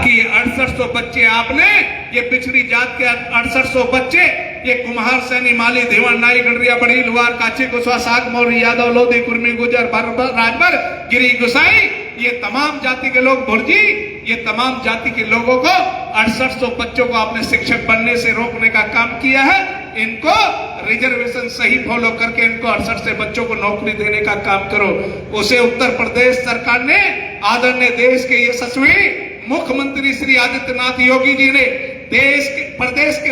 कि ये 6800 बच्चे आपने, ये पिछड़ी जात के 6800 बच्चे, ये कुम्हार, सैनी, माली, देवण, नाई, गडरिया, बड़ी, लुहार, काची, कुशवा, साग, मौर्य, यादव, लोधी, कुर्मी, गुजर, राजभर, गिरी, गुसाई, ये तमाम जाति के लोग, भुर्जी, ये तमाम जाति के लोगों को 6800 बच्चों को आपने शिक्षक बनने से रोकने का काम किया है। इनको रिजर्वेशन सही फॉलो करके इनको 68 से बच्चों को नौकरी देने का काम करो। उसे उत्तर प्रदेश सरकार ने, आदरणीय देश के यशस्वी मुख्यमंत्री श्री आदित्यनाथ योगी जी ने, प्रदेश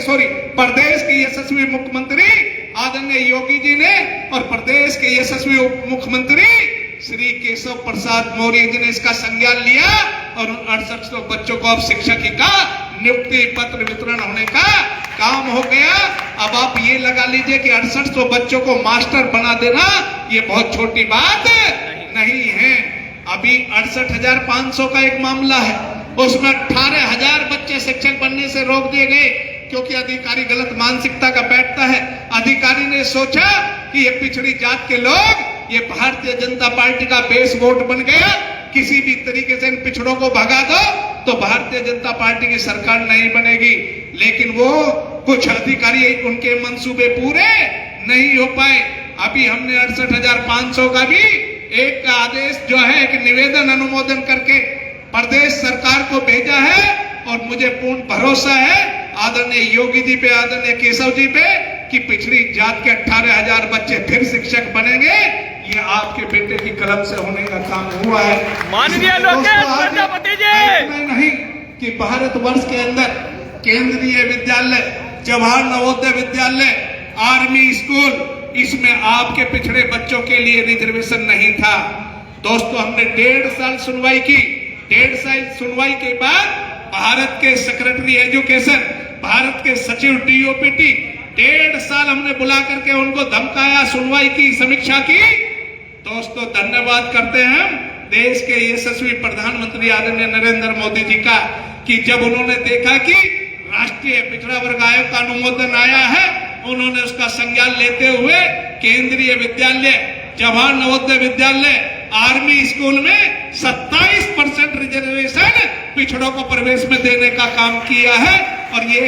के यशस्वी मुख्यमंत्री आदरणीय योगी जी ने और प्रदेश के यशस्वी उप मुख्यमंत्री श्री केशव प्रसाद मौर्य जी ने इसका संज्ञान लिया और उन 6800 बच्चों को अब शिक्षक का नियुक्ति पत्र वितरण होने का काम हो गया। अब आप ये लगा लीजिए कि 6800 बच्चों को मास्टर बना देना ये बहुत छोटी बात नहीं है। अभी 68,500 का एक मामला है, उसमें 18,000 बच्चे शिक्षक बनने से रोक दिए गए क्योंकि अधिकारी गलत मानसिकता का बैठता है। अधिकारी ने सोचा कि ये पिछड़ी जात के लोग, ये भारतीय जनता पार्टी का बेस वोट बन गया, किसी भी तरीके से इन पिछड़ों को भगा दो तो भारतीय जनता पार्टी की सरकार नहीं बनेगी। लेकिन वो कुछ अधिकारी, उनके मंसूबे पूरे नहीं हो पाए। अभी हमने 68,500 का भी एक आदेश जो है, एक निवेदन अनुमोदन करके प्रदेश सरकार को भेजा है और मुझे पूर्ण भरोसा है आदरणीय योगी जी पे, आदरणीय केशव जी पे कि पिछड़ी जात के 18,000 बच्चे फिर शिक्षक बनेंगे। ये आपके बेटे की कलम से होने का काम हुआ है। माननीय लोकेश प्रजापति जी, नहीं कि भारतवर्ष के अंदर केंद्रीय विद्यालय, जवाहर नवोदय विद्यालय, आर्मी स्कूल, इसमें आपके पिछड़े बच्चों के लिए रिजर्वेशन नहीं था। दोस्तों, हमने 1.5 साल सुनवाई की। 1.5 साल सुनवाई के बाद भारत के सेक्रेटरी एजुकेशन, भारत के सचिव डीओपीटी, 1.5 साल हमने बुला करके उनको धमकाया, सुनवाई की, समीक्षा की। दोस्तों, धन्यवाद करते हैं हम देश के यशस्वी प्रधानमंत्री आदरणीय नरेंद्र मोदी जी का कि जब उन्होंने देखा कि राष्ट्रीय पिछड़ा वर्ग आयोग का अनुमोदन आया है, उन्होंने उसका संज्ञान लेते हुए केंद्रीय विद्यालय, जवाहर नवोदय विद्यालय, आर्मी स्कूल में 27% रिजर्वेशन पिछड़ों को प्रवेश में देने का काम किया है। और ये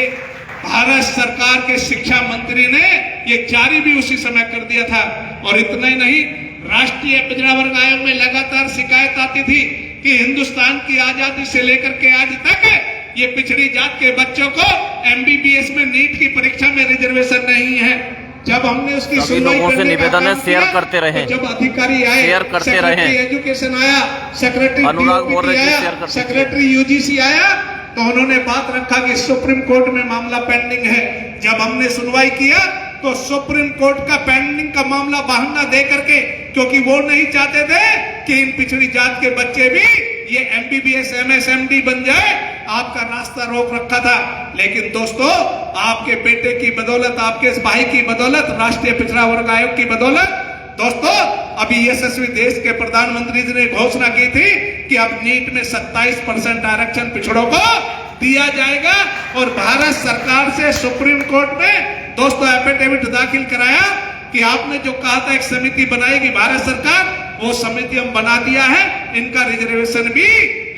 भारत सरकार के शिक्षा मंत्री ने ये जारी भी उसी समय कर दिया था। और इतना ही नहीं, राष्ट्रीय पिछड़ा वर्ग आयोग में लगातार शिकायत आती थी कि हिंदुस्तान की आजादी से लेकर के आज तक ये पिछड़ी जात के बच्चों को एमबीबीएस में नीट की परीक्षा में रिजर्वेशन नहीं है। जब हमने उसकी सुनवाई लोगों से निवेदन है शेयर करते रहे, जब अधिकारी आए, शेयर करते रहे, एजुकेशन आया, सेक्रेटरी आया, सेक्रेटरी यूजीसी आया, तो उन्होंने बात रखा कि सुप्रीम कोर्ट में मामला पेंडिंग है। जब हमने सुनवाई किया तो सुप्रीम कोर्ट का पेंडिंग का मामला बहाना दे करके, क्योंकि वो नहीं चाहते थे कि इन पिछड़ी जात के बच्चे भी ये एमबीबीएस एमएसएमडी बन जाए, आपका रास्ता रोक रखा था। लेकिन दोस्तों, आपके बेटे की बदौलत, आपके इस भाई की बदौलत, राष्ट्रीय पिछड़ा वर्ग आयोग की बदौलत, दोस्तों, अभी यशस्वी देश के प्रधानमंत्री जी ने घोषणा की थी कि अब नीट में 27% आरक्षण पिछड़ों को दिया जाएगा। और भारत सरकार से सुप्रीम कोर्ट में दोस्तों एफिडेविट दाखिल कराया कि आपने जो कहा था एक समिति बनाएगी भारत सरकार, वो समिति हम बना दिया है, इनका रिजर्वेशन भी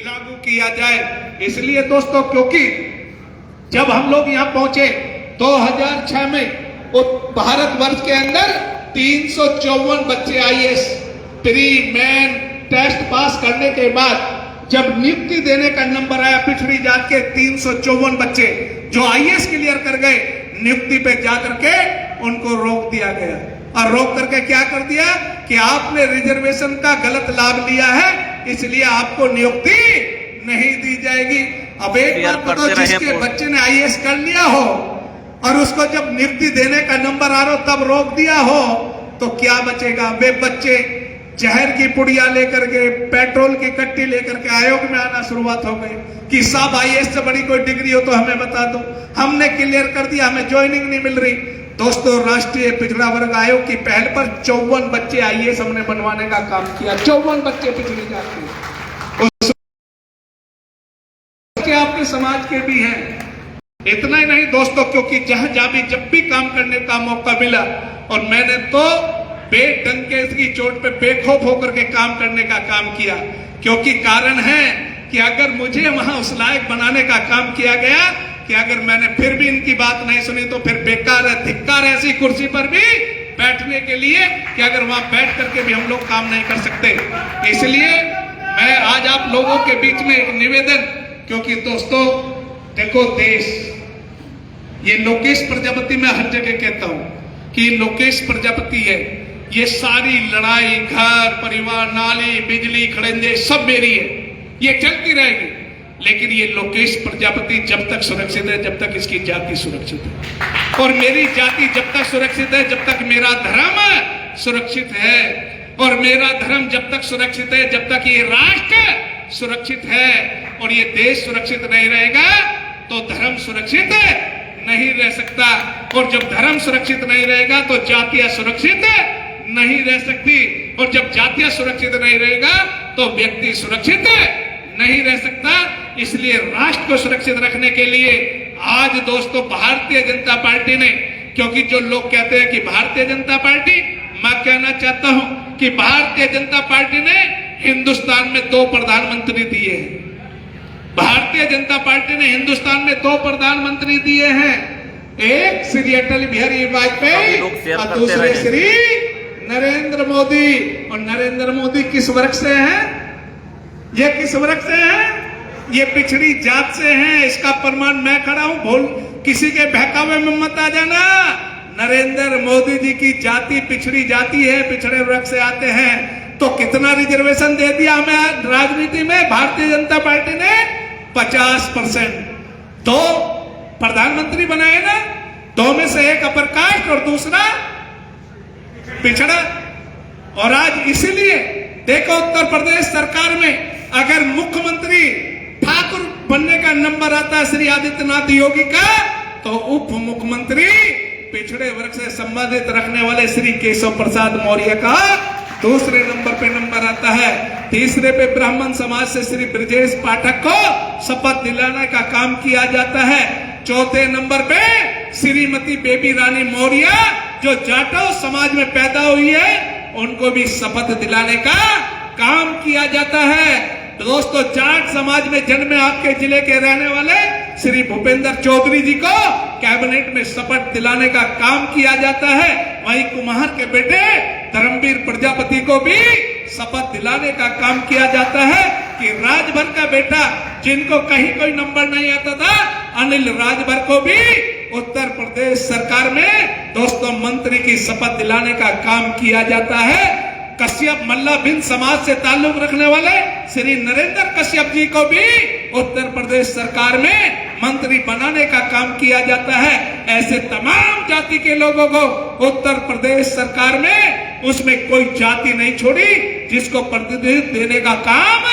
लागू किया जाए। इसलिए दोस्तों, क्योंकि जब हम लोग यहाँ पहुंचे 2006 में, भारतवर्ष के अंदर 354 बच्चे IAS pre main test pass करने के बाद जब नियुक्ति देने का नंबर आया, पिछड़ी जात के 354 बच्चे जो आईएएस क्लियर कर गए, नियुक्ति पे जाकर के उनको रोक दिया गया। और रोक करके क्या कर दिया कि आपने रिजर्वेशन का गलत लाभ लिया है, इसलिए आपको नियुक्ति नहीं दी जाएगी। अब एक बार तो जिसके बच्चे ने आईएएस कर लिया हो और उसको जब नियुक्ति देने का नंबर आ रहा हो तब रोक दिया हो, तो क्या बचेगा? वे बच्चे जहर की पुड़िया लेकर के, पेट्रोल की कट्टी लेकर के आयोग में आना शुरुआत हो गई कि साहब आईएएस से बड़ी कोई डिग्री हो तो हमें बता दो, हमने क्लियर कर दिया, हमें ज्वाइनिंग नहीं मिल रही। दोस्तों, राष्ट्रीय पिछड़ा वर्ग आयोग की पहल पर 54 बच्चे आईएएस हमने बनवाने का काम किया। 54 बच्चे पिछड़ी जाते हैं, आपके समाज के भी हैं। इतना ही नहीं दोस्तों, क्योंकि जहां भी जब भी काम करने का मौका मिला, और मैंने तो बेडंके की चोट पे बेखौफ होकर के काम करने का काम किया, क्योंकि कारण है कि अगर मुझे वहां उस लायक बनाने का काम किया गया कि अगर मैंने फिर भी इनकी बात नहीं सुनी तो फिर बेकार है, धिक्कार है ऐसी कुर्सी पर भी बैठने के लिए कि अगर वहां बैठ करके भी हम लोग काम नहीं कर सकते। इसलिए मैं आज आप लोगों के बीच में एक निवेदन, क्योंकि दोस्तों देखो देश, ये लोकेश प्रजापति मैं हर जगह कहता हूं कि लोकेश प्रजापति है, ये सारी लड़ाई घर परिवार नाली बिजली खड़ंजे सब मेरी है, ये चलती रहेगी। लेकिन ये लोकेश प्रजापति जब तक सुरक्षित है जब तक इसकी जाति सुरक्षित है, और मेरी जाति जब तक सुरक्षित है जब तक मेरा धर्म सुरक्षित है, और मेरा धर्म जब तक सुरक्षित है जब तक ये राष्ट्र सुरक्षित है, और ये देश सुरक्षित नहीं रहेगा तो धर्म सुरक्षित नहीं रह सकता, और जब धर्म सुरक्षित नहीं रहेगा तो जातियां सुरक्षित नहीं रह सकती, और जब जातियां सुरक्षित नहीं रहेगा तो व्यक्ति सुरक्षित नहीं रह सकता। इसलिए राष्ट्र को सुरक्षित रखने के लिए आज दोस्तों भारतीय जनता पार्टी ने, क्योंकि जो लोग कहते हैं कि भारतीय जनता पार्टी, मैं कहना चाहता हूं कि भारतीय जनता पार्टी ने हिंदुस्तान में 2 प्रधानमंत्री दिए हैं। भारतीय जनता पार्टी ने हिंदुस्तान में 2 प्रधानमंत्री दिए हैं, एक श्री अटल बिहारी वाजपेयी और दूसरे श्री नरेंद्र मोदी। और नरेंद्र मोदी किस वर्ग से हैं? ये किस वर्ग से हैं? ये पिछड़ी जात से हैं। इसका प्रमाण मैं खड़ा हूं, भूल किसी के बहकावे में मत आ जाना। नरेंद्र मोदी जी की जाति पिछड़ी जाति है, पिछड़े वर्ग से आते हैं। तो कितना रिजर्वेशन दे दिया हमें राजनीति में भारतीय जनता पार्टी ने? 50%। 2 प्रधानमंत्री बनाए ना, 2 में से एक अपर कास्ट और दूसरा पिछड़ा। और आज इसीलिए देखो उत्तर प्रदेश सरकार में अगर मुख्यमंत्री ठाकुर बनने का नंबर आता है श्री आदित्यनाथ योगी का, तो उप मुख्यमंत्री पिछड़े वर्ग से संबंधित रखने वाले श्री केशव प्रसाद मौर्य का दूसरे नंबर पे नंबर आता है। तीसरे पे ब्राह्मण समाज से श्री ब्रजेश पाठक को शपथ दिलाने का काम किया जाता है। चौथे नंबर पे श्रीमती बेबी रानी मौर्य जो जाटव समाज में पैदा हुई है, उनको भी शपथ दिलाने का काम किया जाता है। दोस्तों जाट समाज में जन्मे आपके जिले के रहने वाले श्री भूपेंद्र चौधरी जी को कैबिनेट में शपथ दिलाने का काम किया जाता है। वहीं कुम्हार के बेटे धर्मवीर प्रजापति को भी शपथ दिलाने का काम किया जाता है कि राजभर का बेटा जिनको कहीं कोई नंबर नहीं आता था, अनिल राजभर को भी उत्तर प्रदेश सरकार में दोस्तों मंत्री की शपथ दिलाने का काम किया जाता है। कश्यप मल्ला बिन समाज से ताल्लुक रखने वाले श्री नरेंद्र कश्यप जी को भी उत्तर प्रदेश सरकार में मंत्री बनाने का काम किया जाता है। ऐसे तमाम जाति के लोगों को उत्तर प्रदेश सरकार में उसमें कोई जाति नहीं छोड़ी जिसको प्रतिनिधित्व देने का काम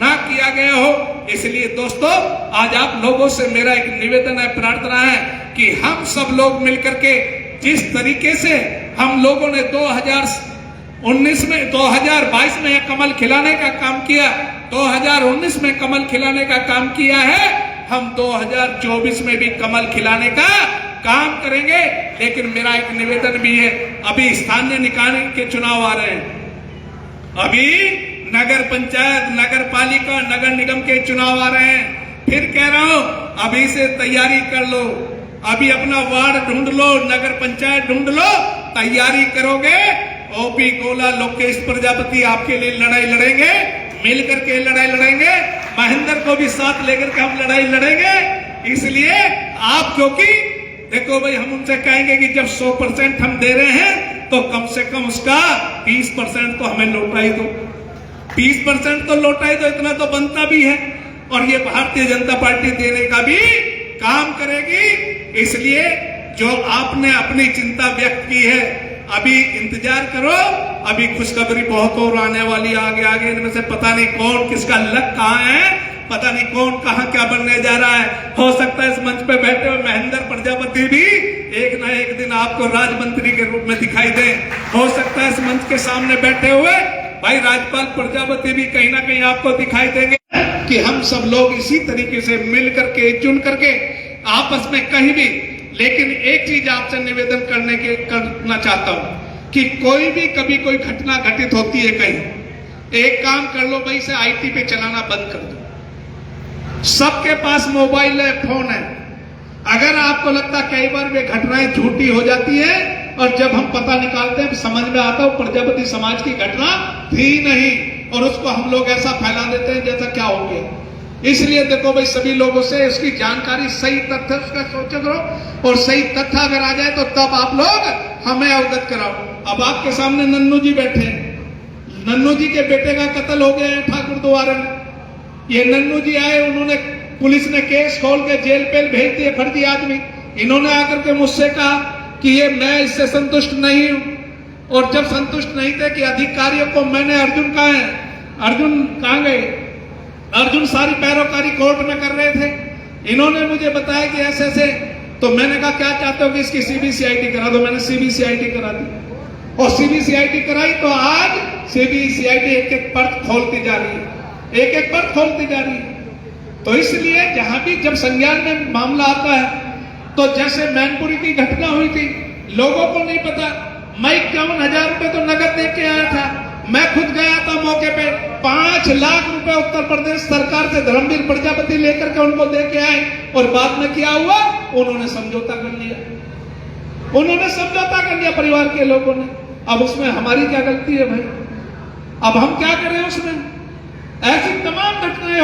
ना किया गया हो। इसलिए दोस्तों आज आप लोगों से मेरा एक निवेदन है, प्रार्थना है कि हम सब लोग मिलकर के जिस तरीके से हम लोगों ने 2019 में 2022 में कमल खिलाने का काम किया, 2019 में कमल खिलाने का काम किया है, हम 2024 में भी कमल खिलाने का काम करेंगे। लेकिन मेरा एक निवेदन भी है, अभी स्थानीय निकाय के चुनाव आ रहे हैं, अभी नगर पंचायत नगर पालिका नगर निगम के चुनाव आ रहे हैं। फिर कह रहा हूं अभी से तैयारी कर लो, अभी अपना वार्ड ढूंढ लो, नगर पंचायत ढूंढ लो, तैयारी करोगे ओपी गोला लोकेश प्रजापति आपके लिए लड़ाई लड़ेंगे, मिलकर के लड़ाई लड़ेंगे, महेंद्र को भी साथ लेकर के हम लड़ाई लड़ेंगे। इसलिए आप क्योंकि देखो भाई हम उनसे कहेंगे कि जब 100% हम दे रहे हैं तो कम से कम उसका 30% तो हमें लौटा ही दो, 20% तो लौटा ही दो, इतना तो बनता भी है। और ये भारतीय जनता पार्टी देने का भी काम करेगी। इसलिए जो आपने अपनी चिंता व्यक्त की है, अभी इंतजार करो, अभी खुशखबरी बहुत और आने वाली आगे आगे। इनमें से पता नहीं कौन किसका लक कहाँ है, पता नहीं कौन कहाँ क्या बनने जा रहा है। हो सकता है इस मंच पे बैठे हुए महेंद्र प्रजापति भी एक ना एक दिन आपको राजमंत्री के रूप में दिखाई दे। हो सकता है इस मंच के सामने बैठे हुए भाई राजपाल प्रजापति भी कहीं ना कहीं आपको दिखाई देंगे। कि हम सब लोग इसी तरीके से मिल करके चुन करके आपस में कहीं भी, लेकिन एक चीज आपसे निवेदन करना चाहता हूं कि कोई भी कभी कोई घटना घटित होती है कहीं, एक काम कर लो भाई, से आईटी पे चलाना बंद कर दो। सबके पास मोबाइल है, फोन है। अगर आपको लगता कई बार वे घटनाएं झूठी हो जाती है और जब हम पता निकालते हैं समझ में आता है प्रजापति समाज की घटना थी नहीं, और उसको हम लोग ऐसा फैला देते हैं जैसा क्या हो गया। इसलिए देखो भाई, सभी लोगों से उसकी जानकारी, सही तथ्य उसका सोचो करो, और सही तथ्य अगर आ जाए तो तब आप लोग हमें अवगत कराओ। अब आपके सामने नन्नू जी बैठे हैं, नन्नू जी के बेटे का कत्ल हो गया है ठाकुर द्वारा में। ये नन्नू जी आए, उन्होंने, पुलिस ने केस खोल के जेल पेल भेज दिए फर्जी आदमी। इन्होंने आकर के मुझसे कहा कि ये मैं इससे संतुष्ट नहीं हूं, और जब संतुष्ट नहीं थे कि अधिकारियों को मैंने, अर्जुन कहाँ है, अर्जुन कहाँ गए, अर्जुन सारी पैरोकारी कोर्ट में कर रहे थे। इन्होंने मुझे बताया कि ऐसे ऐसे, तो मैंने कहा क्या चाहते हो कि इसकी सीबीसीआईडी करा दो। मैंने सीबीसीआईडी करा दी, और सीबीसीआईडी कराई तो आज सीबीसीआईडी एक एक परत खोलती जा रही है, एक एक परत खोलती जा रही है। तो इसलिए जहां भी जब संज्ञान में मामला आता है, तो जैसे मैनपुरी की घटना हुई थी, लोगों को नहीं पता, मैं 51,000 रुपए तो नगद दे के आया था। मैं खुद गया था मौके पे, 5 लाख रुपए उत्तर प्रदेश सरकार से धर्मवीर प्रजापति लेकर के उनको दे के आए, और बाद में क्या हुआ, उन्होंने समझौता कर लिया, उन्होंने समझौता कर लिया परिवार के लोगों ने। अब उसमें हमारी क्या गलती है भाई? अब हम क्या करें उसमें? ऐसी तमाम घटनाएं